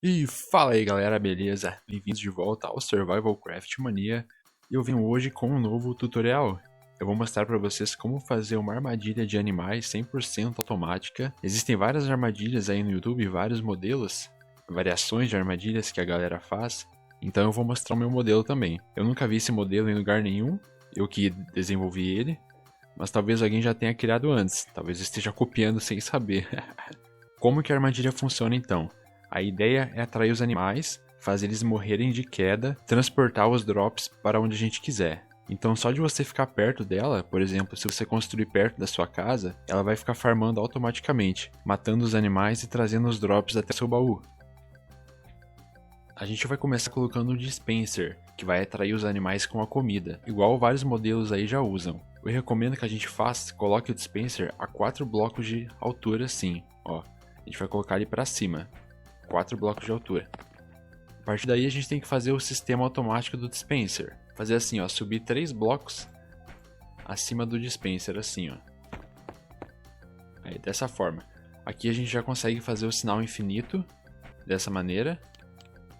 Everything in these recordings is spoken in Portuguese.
E fala aí galera, beleza? Bem-vindos de volta ao Survival Craft Mania. E eu venho hoje com um novo tutorial. Eu vou mostrar para vocês como fazer uma armadilha de animais 100% automática. Existem várias armadilhas aí no YouTube, vários modelos, variações de armadilhas que a galera faz. Então eu vou mostrar o meu modelo também. Eu nunca vi esse modelo em lugar nenhum, eu que desenvolvi ele. Mas talvez alguém já tenha criado antes, talvez esteja copiando sem saber. Como que a armadilha funciona então? A ideia é atrair os animais, fazer eles morrerem de queda, transportar os drops para onde a gente quiser. Então só de você ficar perto dela, por exemplo, se você construir perto da sua casa, ela vai ficar farmando automaticamente, matando os animais e trazendo os drops até seu baú. A gente vai começar colocando um dispenser, que vai atrair os animais com a comida, igual vários modelos aí já usam. Eu recomendo que a gente coloque o dispenser a 4 blocos de altura assim, ó. A gente vai colocar ele para cima. 4 blocos de altura. A partir daí a gente tem que fazer o sistema automático do dispenser. Fazer assim, ó, subir 3 blocos acima do dispenser, assim, ó. Aí, dessa forma. Aqui a gente já consegue fazer o sinal infinito, dessa maneira.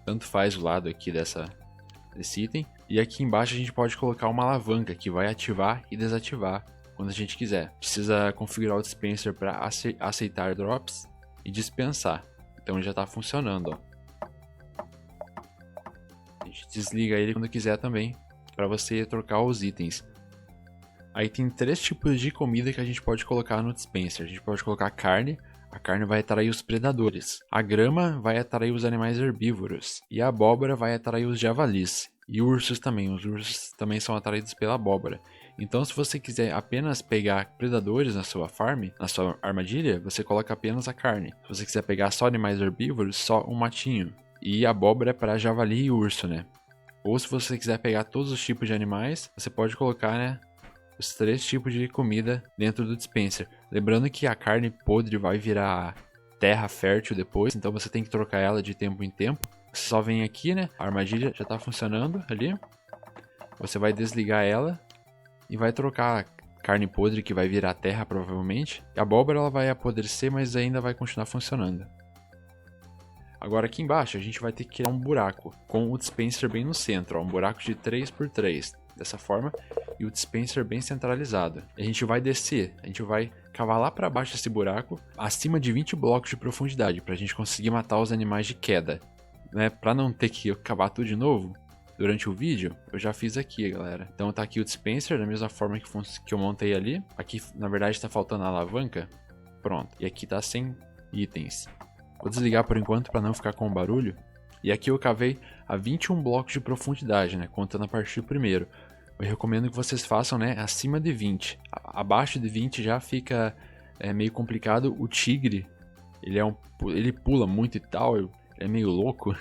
Tanto faz o lado aqui desse item. E aqui embaixo a gente pode colocar uma alavanca que vai ativar e desativar quando a gente quiser. Precisa configurar o dispenser para aceitar drops e dispensar. Então já está funcionando, ó. A gente desliga ele quando quiser também, para você trocar os itens. Aí tem 3 tipos de comida que a gente pode colocar no dispenser. A gente pode colocar carne, a carne vai atrair os predadores. A grama vai atrair os animais herbívoros. E a abóbora vai atrair os javalis. E ursos também, os ursos também são atraídos pela abóbora. Então se você quiser apenas pegar predadores na sua farm, na sua armadilha, você coloca apenas a carne. Se você quiser pegar só animais herbívoros, só um matinho. E abóbora é para javali e urso, né? Ou se você quiser pegar todos os tipos de animais, você pode colocar, né, os 3 tipos de comida dentro do dispenser. Lembrando que a carne podre vai virar terra fértil depois, então você tem que trocar ela de tempo em tempo. Você só vem aqui, né, a armadilha já está funcionando ali. Você vai desligar ela e vai trocar a carne podre que vai virar terra provavelmente. A abóbora ela vai apodrecer, mas ainda vai continuar funcionando. Agora aqui embaixo a gente vai ter que criar um buraco com o dispenser bem no centro, ó, um buraco de 3x3, dessa forma, e o dispenser bem centralizado. A gente vai descer, a gente vai cavar lá para baixo desse buraco, acima de 20 blocos de profundidade, para a gente conseguir matar os animais de queda. Né? Para não ter que cavar tudo de novo, durante o vídeo, eu já fiz aqui, galera. Então tá aqui o dispenser, da mesma forma que eu montei ali. Aqui, na verdade, tá faltando a alavanca. Pronto. E aqui tá sem itens. Vou desligar por enquanto para não ficar com barulho. E aqui eu cavei a 21 blocos de profundidade, né? Contando a partir do primeiro. Eu recomendo que vocês façam, né, acima de 20. Abaixo de 20 já fica meio complicado. O tigre, ele pula muito e tal. É meio louco,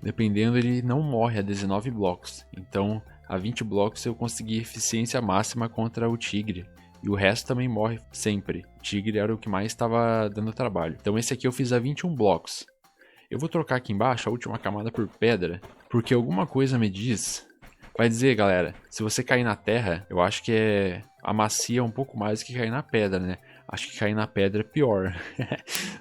dependendo ele não morre a 19 blocos, então a 20 blocos eu consegui eficiência máxima contra o tigre, e o resto também morre sempre, o tigre era o que mais estava dando trabalho. Então esse aqui eu fiz a 21 blocos, eu vou trocar aqui embaixo a última camada por pedra, porque alguma coisa me diz, vai dizer galera, se você cair na terra, eu acho que amacia um pouco mais do que cair na pedra, né? Acho que cair na pedra é pior.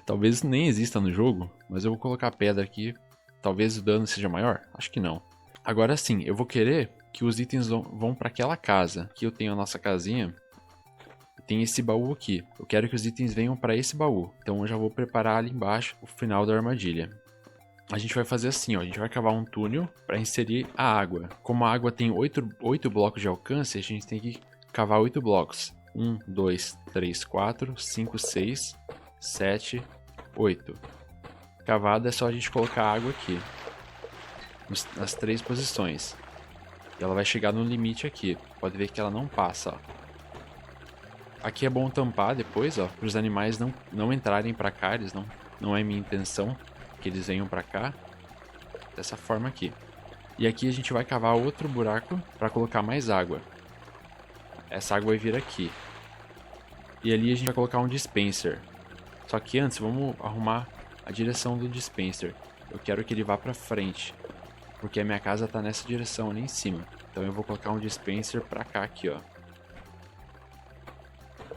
Talvez nem exista no jogo, mas eu vou colocar pedra aqui. Talvez o dano seja maior? Acho que não. Agora sim, eu vou querer que os itens vão para aquela casa. Aqui eu tenho a nossa casinha. Tem esse baú aqui. Eu quero que os itens venham para esse baú. Então eu já vou preparar ali embaixo o final da armadilha. A gente vai fazer assim, ó. A gente vai cavar um túnel para inserir a água. Como a água tem 8 blocos de alcance, a gente tem que cavar 8 blocos. 1, 2, 3, 4, 5, 6, 7, 8. Cavada é só a gente colocar água aqui. Nas 3 posições. E ela vai chegar no limite aqui. Pode ver que ela não passa, ó. Aqui é bom tampar depois, ó. Para os animais não entrarem para cá. Não é minha intenção que eles venham para cá. Dessa forma aqui. E aqui a gente vai cavar outro buraco para colocar mais água. Essa água vai vir aqui. E ali a gente vai colocar um dispenser. Só que antes, vamos arrumar a direção do dispenser. Eu quero que ele vá pra frente. Porque a minha casa tá nessa direção ali em cima. Então eu vou colocar um dispenser pra cá aqui, ó.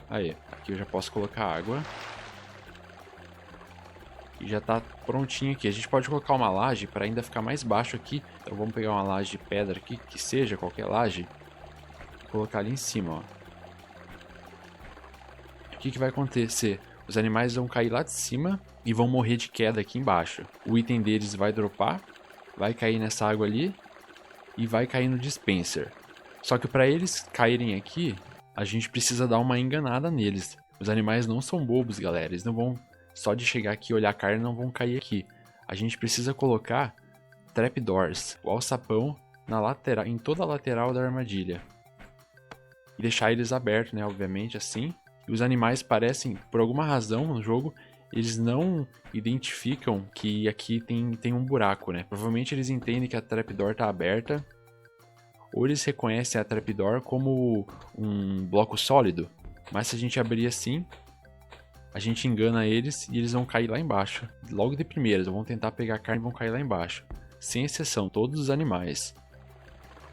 Aí, aqui eu já posso colocar água. E já tá prontinho aqui. A gente pode colocar uma laje para ainda ficar mais baixo aqui. Então vamos pegar uma laje de pedra aqui, que seja qualquer laje. E colocar ali em cima, ó. O que vai acontecer? Os animais vão cair lá de cima e vão morrer de queda aqui embaixo. O item deles vai dropar, vai cair nessa água ali e vai cair no dispenser. Só que para eles caírem aqui, a gente precisa dar uma enganada neles. Os animais não são bobos, galera. Eles não vão só de chegar aqui e olhar a carne, não vão cair aqui. A gente precisa colocar trapdoors, o alçapão, na lateral, em toda a lateral da armadilha. E deixar eles abertos, né? Obviamente, assim. E os animais parecem, por alguma razão no jogo, eles não identificam que aqui tem um buraco, né? Provavelmente eles entendem que a trapdoor está aberta. Ou eles reconhecem a trapdoor como um bloco sólido. Mas se a gente abrir assim, a gente engana eles e eles vão cair lá embaixo. Logo de primeiras, vão tentar pegar a carne e vão cair lá embaixo. Sem exceção, todos os animais.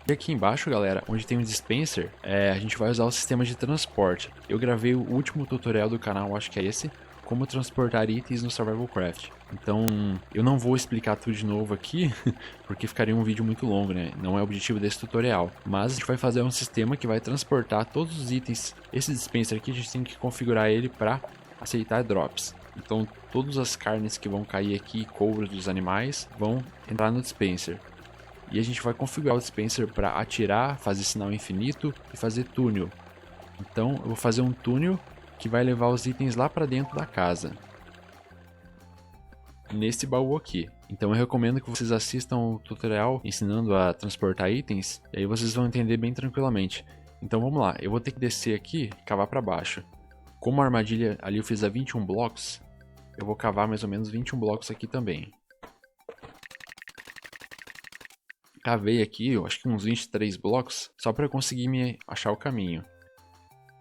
E aqui embaixo, galera, onde tem um dispenser, a gente vai usar o sistema de transporte. Eu gravei o último tutorial do canal, acho que é esse, como transportar itens no Survival Craft. Então, eu não vou explicar tudo de novo aqui, porque ficaria um vídeo muito longo, né? Não é o objetivo desse tutorial. Mas a gente vai fazer um sistema que vai transportar todos os itens. Esse dispenser aqui, a gente tem que configurar ele para aceitar drops. Então, todas as carnes que vão cair aqui, couros dos animais, vão entrar no dispenser. E a gente vai configurar o dispenser para atirar, fazer sinal infinito e fazer túnel. Então, eu vou fazer um túnel que vai levar os itens lá para dentro da casa. Nesse baú aqui. Então eu recomendo que vocês assistam o tutorial ensinando a transportar itens. E aí vocês vão entender bem tranquilamente. Então vamos lá. Eu vou ter que descer aqui e cavar para baixo. Como a armadilha ali eu fiz a 21 blocos, eu vou cavar mais ou menos 21 blocos aqui também. Cavei aqui, eu acho que uns 23 blocos, só para eu conseguir me achar o caminho.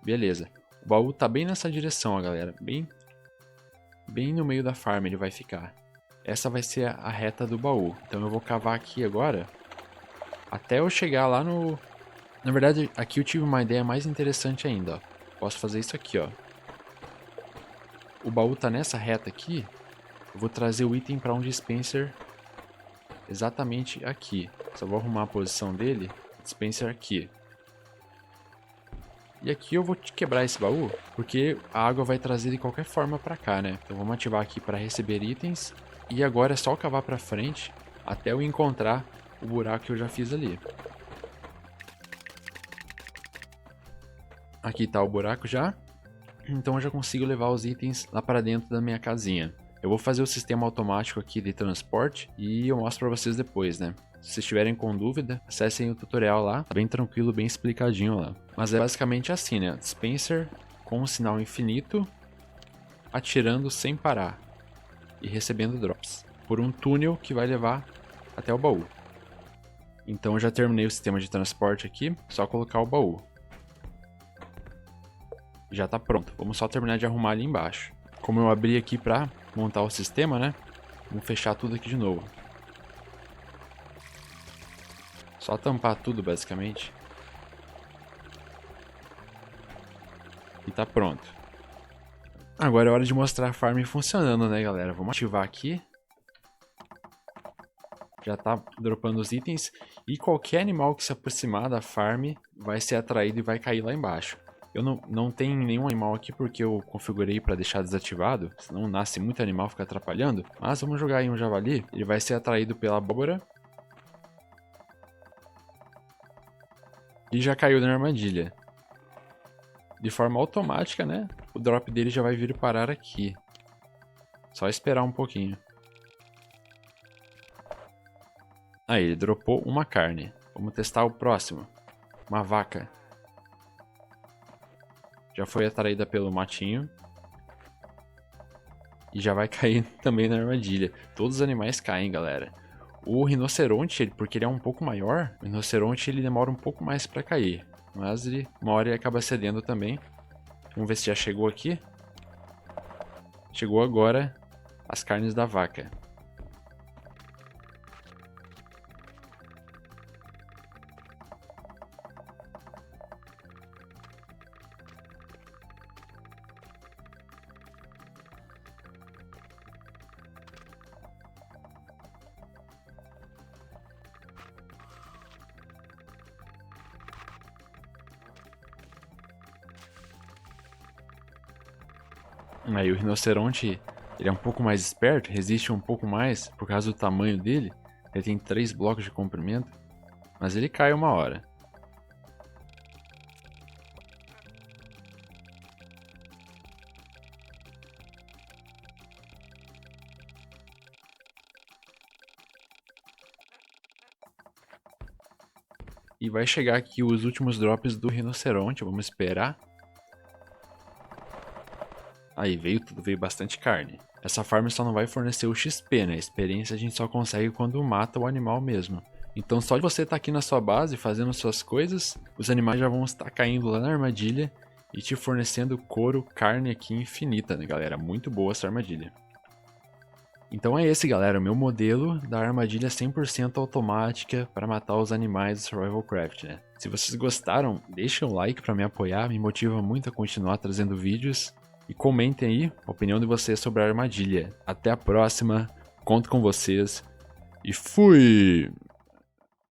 Beleza. O baú tá bem nessa direção, ó, galera. Bem no meio da farm ele vai ficar. Essa vai ser a reta do baú. Então eu vou cavar aqui agora, até eu chegar lá no... Na verdade, aqui eu tive uma ideia mais interessante ainda, ó. Posso fazer isso aqui, ó. O baú tá nessa reta aqui. Eu vou trazer o item para um dispenser exatamente aqui. Só vou arrumar a posição dele. Dispenser aqui. E aqui eu vou quebrar esse baú, porque a água vai trazer de qualquer forma para cá, né? Então vamos ativar aqui para receber itens. E agora é só cavar para frente até eu encontrar o buraco que eu já fiz ali. Aqui tá o buraco já. Então eu já consigo levar os itens lá para dentro da minha casinha. Eu vou fazer o sistema automático aqui de transporte e eu mostro para vocês depois, né? Se vocês estiverem com dúvida, acessem o tutorial lá, tá bem tranquilo, bem explicadinho lá. Mas é basicamente assim, né? Dispenser com um sinal infinito, atirando sem parar e recebendo drops, por um túnel que vai levar até o baú. Então eu já terminei o sistema de transporte aqui, só colocar o baú. Já tá pronto, vamos só terminar de arrumar ali embaixo. Como eu abri aqui pra montar o sistema, né? Vamos fechar tudo aqui de novo. Só tampar tudo, basicamente. E tá pronto. Agora é hora de mostrar a farm funcionando, né, galera? Vamos ativar aqui. Já tá dropando os itens. E qualquer animal que se aproximar da farm vai ser atraído e vai cair lá embaixo. Eu não tenho nenhum animal aqui porque eu configurei para deixar desativado. Senão nasce muito animal, fica atrapalhando. Mas vamos jogar aí um javali. Ele vai ser atraído pela abóbora. E já caiu na armadilha. De forma automática, né? O drop dele já vai vir parar aqui. Só esperar um pouquinho. Aí, ele dropou uma carne. Vamos testar o próximo. Uma vaca. Já foi atraída pelo matinho. E já vai cair também na armadilha. Todos os animais caem, galera. O rinoceronte, porque ele é um pouco maior, o rinoceronte ele demora um pouco mais para cair. Mas uma hora ele acaba cedendo também. Vamos ver se já chegou aqui. Chegou agora as carnes da vaca. Aí o rinoceronte, ele é um pouco mais esperto, resiste um pouco mais por causa do tamanho dele. Ele tem 3 blocos de comprimento, mas ele cai uma hora. E vai chegar aqui os últimos drops do rinoceronte, vamos esperar. Aí veio tudo, veio bastante carne. Essa farm só não vai fornecer o XP, né? A experiência a gente só consegue quando mata o animal mesmo. Então só de você estar aqui na sua base fazendo suas coisas, os animais já vão estar caindo lá na armadilha e te fornecendo couro, carne aqui infinita, né, galera? Muito boa essa armadilha. Então é esse, galera, o meu modelo da armadilha 100% automática para matar os animais do Survival Craft, né? Se vocês gostaram, deixem um like para me apoiar, me motiva muito a continuar trazendo vídeos. E comentem aí a opinião de vocês sobre a armadilha. Até a próxima, conto com vocês e fui!